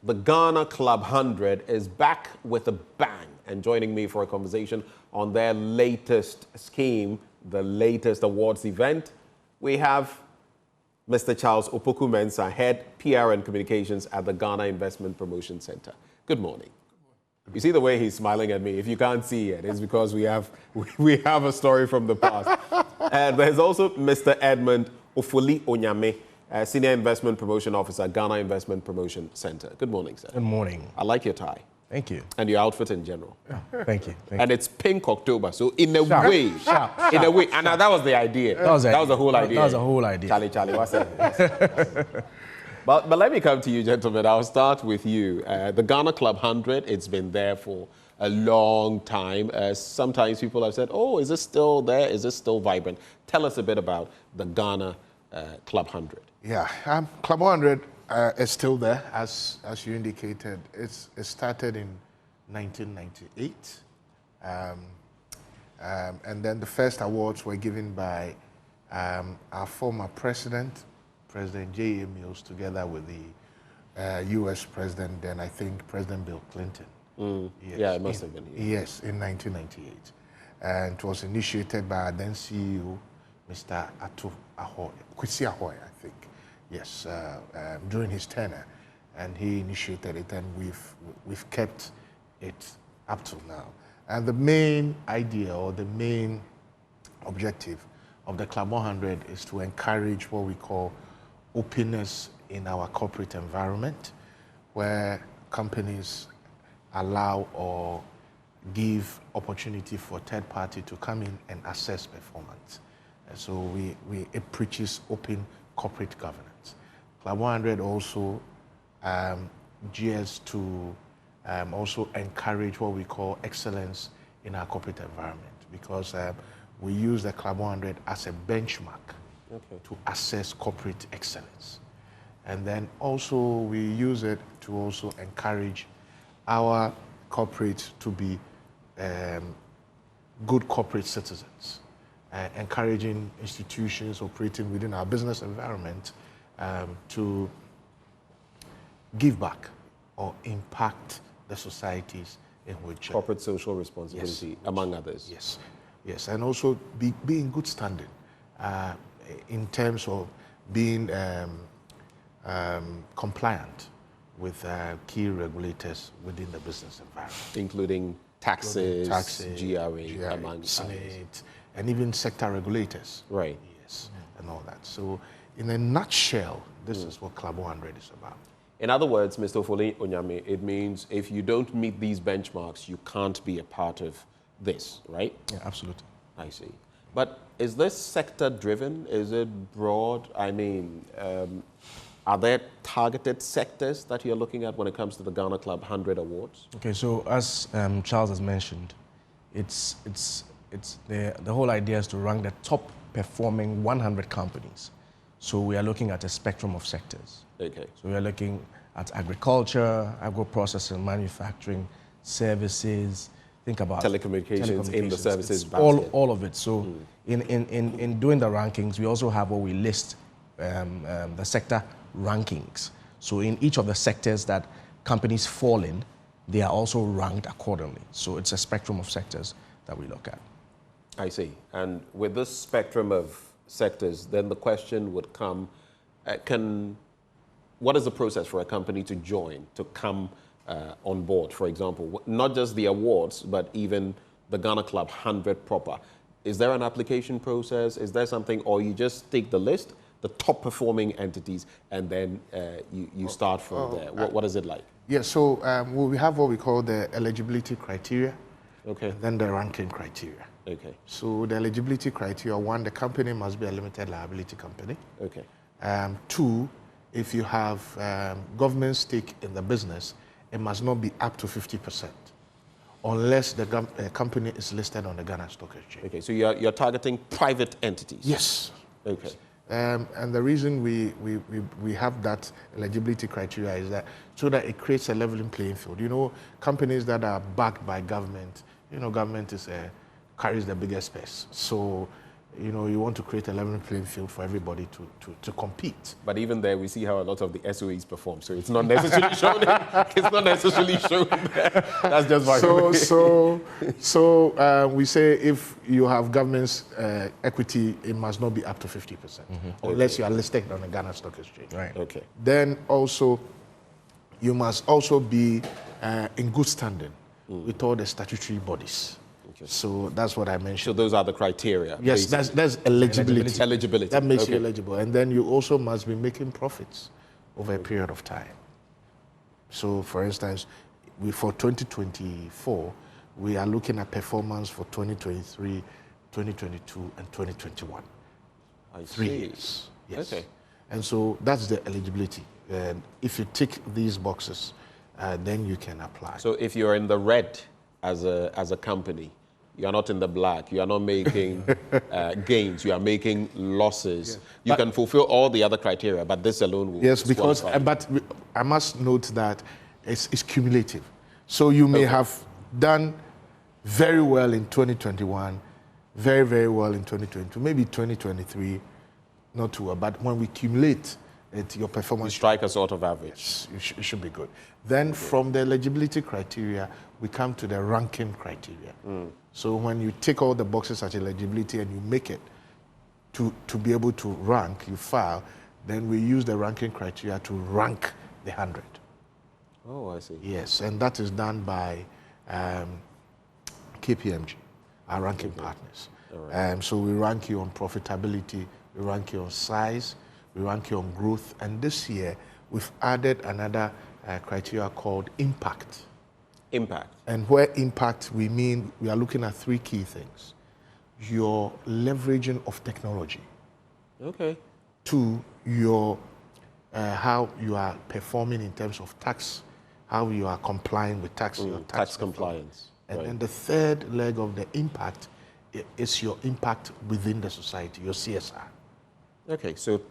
the Ghana Club 100 is back with a bang. And joining me for a conversation on their latest scheme, the latest awards event, we have Mr. Charles Opoku-Mensah, Head PR and Communications at the Ghana Investment Promotion Center. Good morning. You see the way he's smiling at me. If you can't see it, it's because we have a story from the past. There's also Mr. Edmund Ofoli-Onyame, Senior Investment Promotion Officer, Ghana Investment Promotion Center. Good morning, sir. Good morning. I like your tie. Thank you. And your outfit in general. Oh, thank you. And it's pink October, so in a way, and now that was the idea. That was the whole idea. That was the whole idea. Charlie, what's that? But let me come to you, gentlemen. I'll start with you. The Ghana Club 100, it's been there for a long time. Sometimes people have said, oh, is this still there? Is this still vibrant? Tell us a bit about the Ghana Club 100. Yeah, Club 100 is still there, as you indicated. It started in 1998. And then the first awards were given by our former president, President J.A. Mills, together with the U.S. president, then I think President Bill Clinton. Yes, yeah, it must have been. Yes, in 1998. And it was initiated by our then CEO, Mr. Kwesi Ahoy, I think. Yes, during his tenure. And he initiated it, and we've kept it up till now. And the main idea or the main objective of the Club 100 is to encourage what we call openness in our corporate environment, where companies allow or give opportunity for third party to come in and assess performance. And so it preaches open corporate governance. Club 100 also gears to also encourage what we call excellence in our corporate environment, because we use the Club 100 as a benchmark to assess corporate excellence. And then also we use it to also encourage our corporates to be good corporate citizens, encouraging institutions operating within our business environment to give back or impact the societies in which... Corporate social responsibility, yes, among others. Yes, yes, and also be in good standing in terms of being compliant with key regulators within the business environment. Including taxes, GRA, among Senate, others. And even sector regulators. Right. Yes, and all that. So in a nutshell, this is what Club 100 is about. In other words, Mr. Ofoli-Onyame, it means if you don't meet these benchmarks, you can't be a part of this, right? Yeah, absolutely. I see. But is this sector-driven? Is it broad? I mean, are there targeted sectors that you're looking at when it comes to the Ghana Club 100 Awards? Okay, so as Charles has mentioned, it's the whole idea is to rank the top performing 100 companies. So we are looking at a spectrum of sectors. Okay. So we are looking at agriculture, agro-processing, manufacturing, services. Think about telecommunications in the services basket. All of it. So in doing the rankings, we also have what we list the sector rankings. So in each of the sectors that companies fall in, they are also ranked accordingly. So it's a spectrum of sectors that we look at. I see. And with this spectrum of sectors, then the question would come, what is the process for a company to join, to come on board, for example? Not just the awards, but even the Ghana Club 100 proper. Is there an application process? Is there something, or you just take the list, the top performing entities, and then you start from there? What is it like? Yeah, so we have what we call the eligibility criteria, okay, then the ranking criteria. Okay. So the eligibility criteria, one, the company must be a limited liability company. Okay. Two, if you have government stake in the business, it must not be up to 50%, unless the company is listed on the Ghana Stock Exchange. Okay, so you're targeting private entities? Yes. Okay. And the reason we have that eligibility criteria is that so that it creates a leveling playing field. You know, companies that are backed by government, you know, government is carries the biggest purse. So you know, you want to create a level playing field for everybody to compete. But even there, we see how a lot of the SOEs perform. So it's not necessarily shown. It's not necessarily shown there. That's just why. So we say if you have government's equity, it must not be up to 50%, unless you are listed on the Ghana Stock Exchange. Right. Okay. Then also, you must also be in good standing with all the statutory bodies. Okay. So that's what I mentioned. So those are the criteria. Yes, that's eligibility. Eligibility. That makes you eligible. And then you also must be making profits over a period of time. So, for instance, for 2024, we are looking at performance for 2023, 2022, and 2021. I see. 3 years. Yes. Okay. And so that's the eligibility. And if you tick these boxes, then you can apply. So if you're in the red as a company, you are not in the black, you are not making gains, you are making losses. Yes. You can fulfill all the other criteria, but this alone will Yes, because, but I must note that it's cumulative. So you may have done very well in 2021, very, very well in 2022, maybe 2023, not too well. But when we accumulate it, your performance... You strike a sort of average. Yes, it should be good. Then from the eligibility criteria, we come to the ranking criteria. So when you tick all the boxes at eligibility and you make it to be able to rank, you file, then we use the ranking criteria to rank the 100. Oh, I see. Yes, and that is done by KPMG, our ranking partners. Right. So we rank you on profitability, we rank you on size, we rank you on growth, and this year we've added another criteria called impact. Impact. And where impact, we mean we are looking at 3 key things. Your leveraging of technology. Okay. 2, your how you are performing in terms of tax, how you are complying with tax. Your tax compliance. And then the 3rd leg of the impact is your impact within the society, your CSR. Okay, so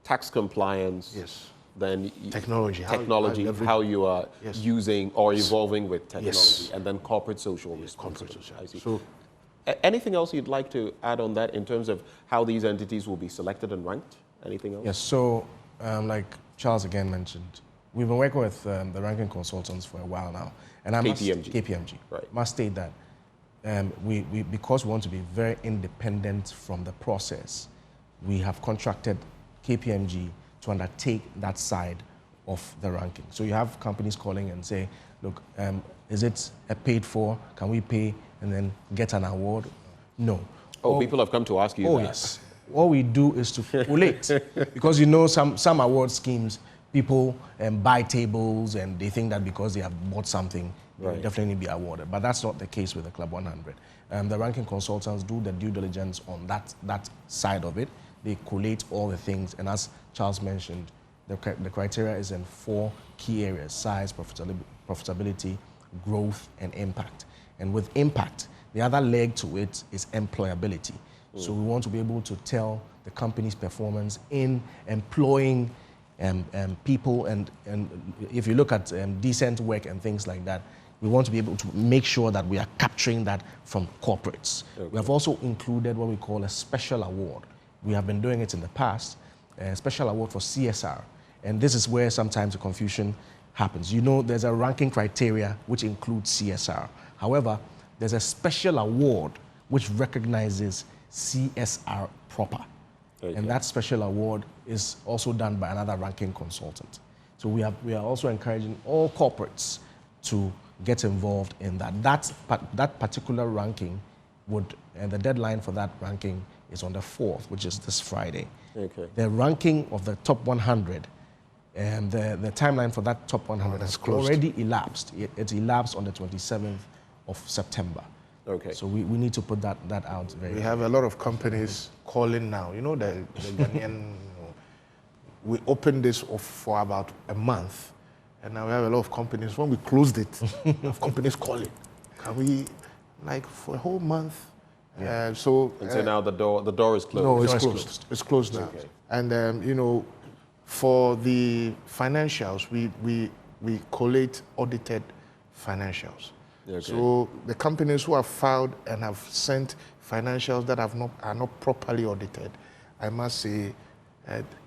tax compliance. Yes. Then technology, how you are using or evolving with technology, yes. And then corporate social responsibility. Corporate social. So, anything else you'd like to add on that in terms of how these entities will be selected and ranked? Anything else? Yes. So, like Charles again mentioned, we've been working with the ranking consultants for a while now, and KPMG. Right. Must state that we because we want to be very independent from the process, we have contracted KPMG to undertake that side of the ranking. So you have companies calling and say, look, is it a paid for? Can we pay and then get an award? No. Oh, people have come to ask you that. Oh, yes. What we do is to collate. Because you know some award schemes, people buy tables and they think that because they have bought something, they will definitely be awarded. But that's not the case with the Club 100. The ranking consultants do the due diligence on that side of it. They collate all the things, and as Charles mentioned, the criteria is in 4 key areas: size, profitability, growth, and impact. And with impact, the other leg to it is employability. So we want to be able to tell the company's performance in employing people, and if you look at decent work and things like that, we want to be able to make sure that we are capturing that from corporates. Okay. We have also included what we call a special award. We have been doing it in the past, a special award for CSR. And this is where sometimes the confusion happens. You know, there's a ranking criteria which includes CSR. However, there's a special award which recognizes CSR proper. Okay. And that special award is also done by another ranking consultant. So we are also encouraging all corporates to get involved in that. That particular ranking and the deadline for that ranking is on the 4th, which is this Friday. Okay. The ranking of the top 100, and the timeline for that top 100 has already elapsed. It elapsed on the 27th of September. Okay. So we need to put that out very. We have a lot of companies calling now. You know, the Ghanaian, we opened this off for about a month, and now we have a lot of companies. When we closed it, we have companies calling. Can we, like, for a whole month? Yeah. So now the door is closed. No, it's closed. It's closed now. Okay. And you know, for the financials, we collate audited financials. Okay. So the companies who have filed and have sent financials that are not properly audited, I must say,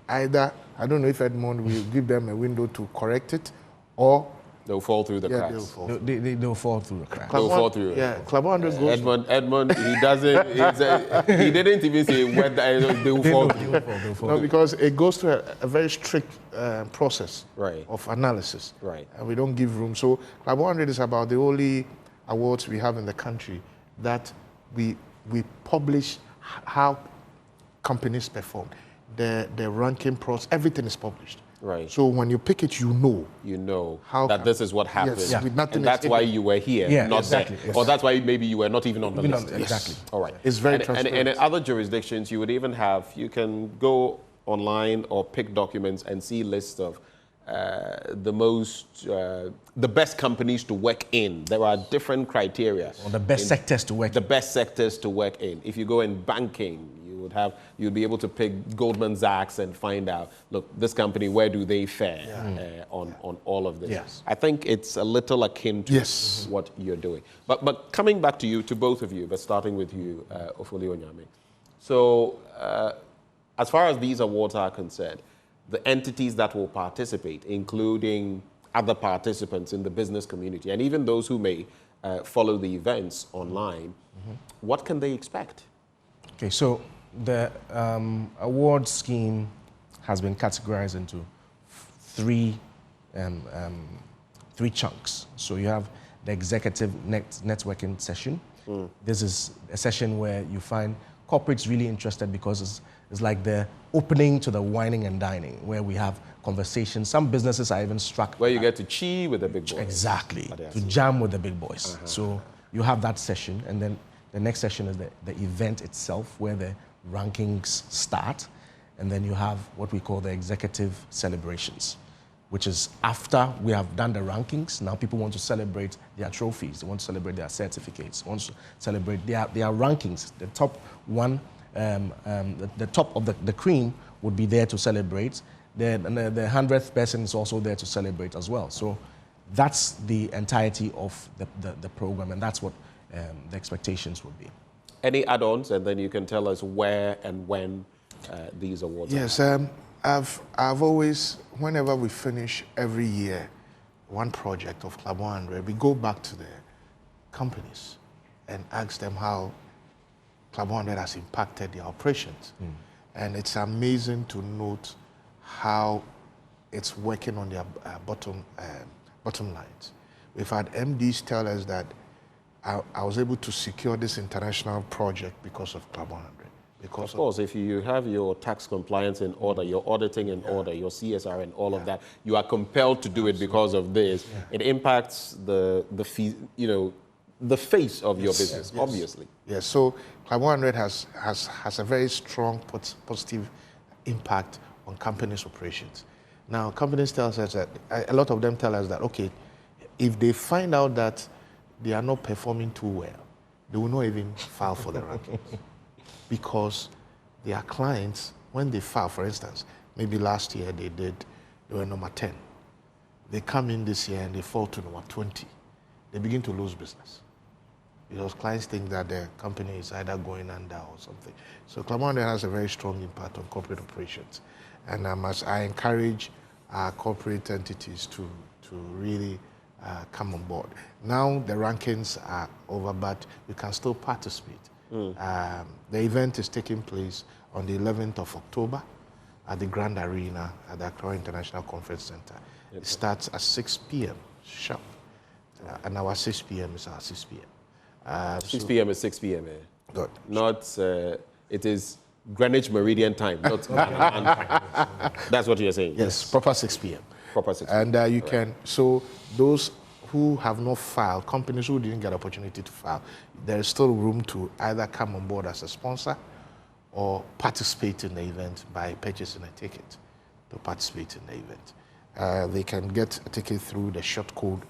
either, I don't know if Edmond will give them a window to correct it, or they'll fall through the cracks. they'll fall. They'll fall through the cracks. They'll fall through. Yeah, Club 100 goes. Edmond, he doesn't. He didn't even say whether they will fall through. They'll fall No, through. because it goes through a very strict process Right. of analysis. Right. And we don't give room. So Club 100 is about the only awards we have in the country that we publish how companies perform. The ranking process, everything is published. Right. So when you pick it, you know. You know How that can- this is what happened. Yes, with nothing and that's is why hidden. you were here, Yeah, not exactly, there. yes. Or that's why maybe you were not even on the Even list. on- exactly. All right. It's very and transparent. in other jurisdictions, you would even have, you can go online or pick documents and see lists of the best companies to work in. There are different criteria. Or the best sectors to work The in. best sectors to work in. If you go in banking, you'd be able to pick Goldman Sachs and find out, look, this company, where do they fare on all of this? Yes. I think it's a little akin to Yes. what you're doing. But coming back to you, to both of you, but starting with you, Ofoli Onyame. So as far as these awards are concerned, the entities that will participate, including other participants in the business community, and even those who may follow the events online, what can they expect? Okay, so the award scheme has been categorized into three chunks. So you have the executive networking session. This is a session where you find corporates really interested because it's like the opening to the wining and dining, where we have conversations. Some businesses are even struck. Where you get to chi with the big boys. Exactly, But yeah, to jam with the big boys. So you have that session, and then the next session is the event itself, where the rankings start, and then you have what we call the executive celebrations, which is after we have done the rankings. Now people want to celebrate their trophies, they want to celebrate their certificates, they want to celebrate their rankings. The top one, the top of the cream would be there to celebrate. The 100th person is also there to celebrate as well. So that's the entirety of the program, and that's what the expectations would be. Any add-ons, and then you can tell us where and when these awards are. Yes, I've always, whenever we finish every year one project of Club 100, we go back to the companies and ask them how Club 100 has impacted their operations. And it's amazing to note how it's working on their bottom lines. We've had MDs tell us that I was able to secure this international project because of Club 100. Because Of course, if you have your tax compliance in order, your auditing in order, your CSR and all of that, you are compelled to do it because of this. It impacts the face of your business, obviously. Yes, so Club 100 has a very strong positive impact on companies' operations. Now, companies tell us that, a lot of them tell us that, okay, if they find out that they are not performing too well, they will not even file for the rankings. Because their clients, when they file, for instance, maybe last year they were number 10. They come in this year and they fall to number 20. They begin to lose business. Because clients think that their company is either going under or something. So Club 100 has a very strong impact on corporate operations. And I encourage our corporate entities to really come on board. Now the rankings are over, but you can still participate. The event is taking place on the 11th of October at the Grand Arena at the Accra International Conference Center. It starts at 6 p.m. sharp. And our 6 p.m. is our 6 p.m. 6 p.m. is 6 p.m. Good. Not, it is Greenwich Meridian time, not time. That's what you're saying? Yes, proper 6 p.m. Proper 6 p.m. And you can, so those who have not filed, companies who didn't get opportunity to file, there is still room to either come on board as a sponsor or participate in the event by purchasing a ticket to participate in the event. They can get a ticket through the short code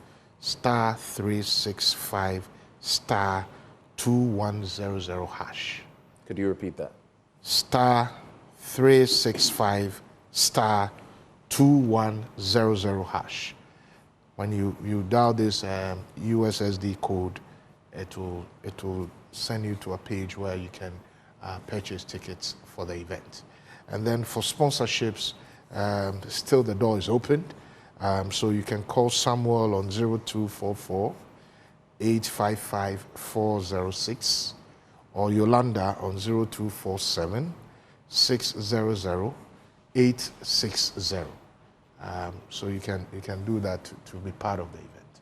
*365 *2100 hash. Could you repeat that? *365 *2100 hash. When you dial this USSD code, it will send you to a page where you can purchase tickets for the event. And then for sponsorships, still the door is open. So you can call Samuel on 0244 855 406 or Yolanda on 0247 600 860. So you can do that to be part of the event.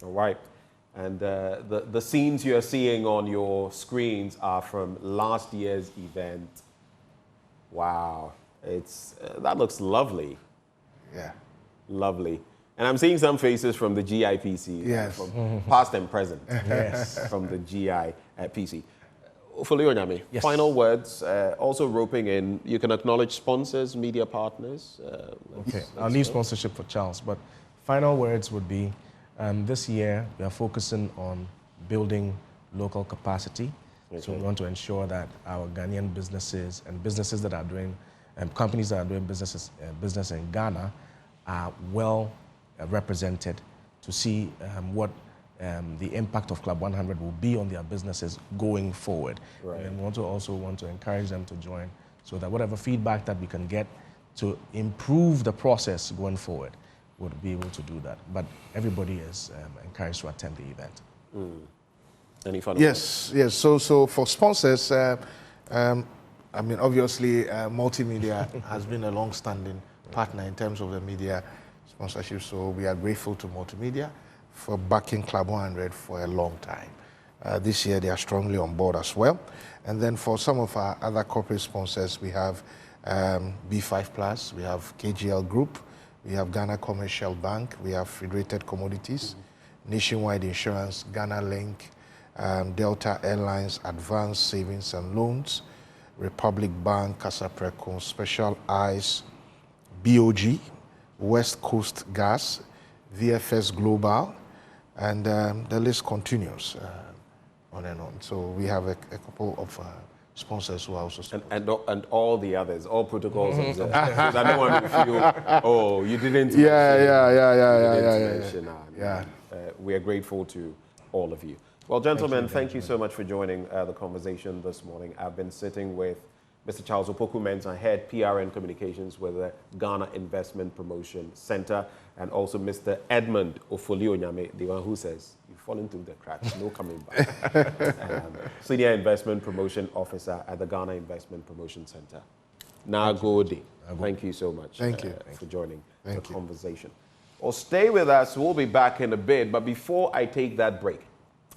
All right. And the scenes you're seeing on your screens are from last year's event. Wow. That looks lovely. Yeah. Lovely. And I'm seeing some faces from the GIPC. Yes. From past and present. Yes. From the GIPC. Ofoli Onyame, Yes. final words, also roping in, you can acknowledge sponsors, media partners. Okay, I'll leave sponsorship for Charles, but final words would be, this year we are focusing on building local capacity. Okay. So we want to ensure that our Ghanaian businesses and businesses that are doing, companies that are doing business in Ghana are well represented to see what the impact of Club 100 will be on their businesses going forward. Right. And we also want to encourage them to join so that whatever feedback that we can get to improve the process going forward, would be able to do that. But everybody is encouraged to attend the event. Any fun? Yes. So for sponsors, I mean, obviously, multimedia has been a long-standing partner in terms of the media sponsorship. So we are grateful to Multimedia for backing Club 100 for a long time. This year, they are strongly on board as well. And then for some of our other corporate sponsors, we have B5 Plus, we have KGL Group, we have Ghana Commercial Bank, we have Federated Commodities, Nationwide Insurance, Ghana Link, Delta Airlines, Advanced Savings and Loans, Republic Bank, Casapreco, Special Eyes, BOG, West Coast Gas, VFS Global, and the list continues on and on. So we have a couple of sponsors who are also and all the others, all protocols observed. Because I don't want to feel, oh, you didn't. Yeah. We are grateful to all of you. Well, gentlemen, thank you so much for joining the conversation this morning. I've been sitting with Mr. Charles Opoku-Mensah, Head PR and Communications with the Ghana Investment Promotion Center, and also Mr. Edmund Ofoli Onyame, the one who says, you've fallen through the cracks, no coming back. Senior Investment Promotion Officer at the Ghana Investment Promotion Center. Nagode. Thank you so much for joining the conversation. Well, stay with us. We'll be back in a bit. But before I take that break,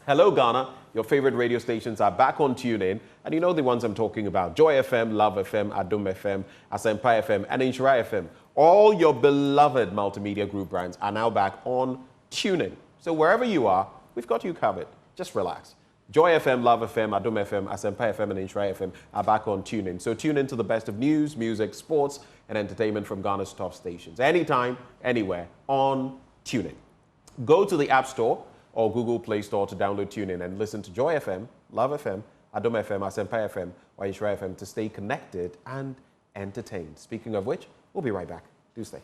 hello, Ghana. Your favorite radio stations are back on TuneIn. And you know the ones I'm talking about. Joy FM, Love FM, Adom FM, Asempa FM, and Inshira FM. All your beloved multimedia group brands are now back on TuneIn. So wherever you are, we've got you covered. Just relax. Joy FM, Love FM, Adom FM, Asempa FM, and Inshira FM are back on TuneIn. So tune in to the best of news, music, sports, and entertainment from Ghana's top stations. Anytime, anywhere, on TuneIn. Go to the App Store or Google Play Store to download TuneIn and listen to Joy FM, Love FM, Adom FM, Asempa FM, or Inshira FM to stay connected and entertained. Speaking of which, we'll be right back. Do stay.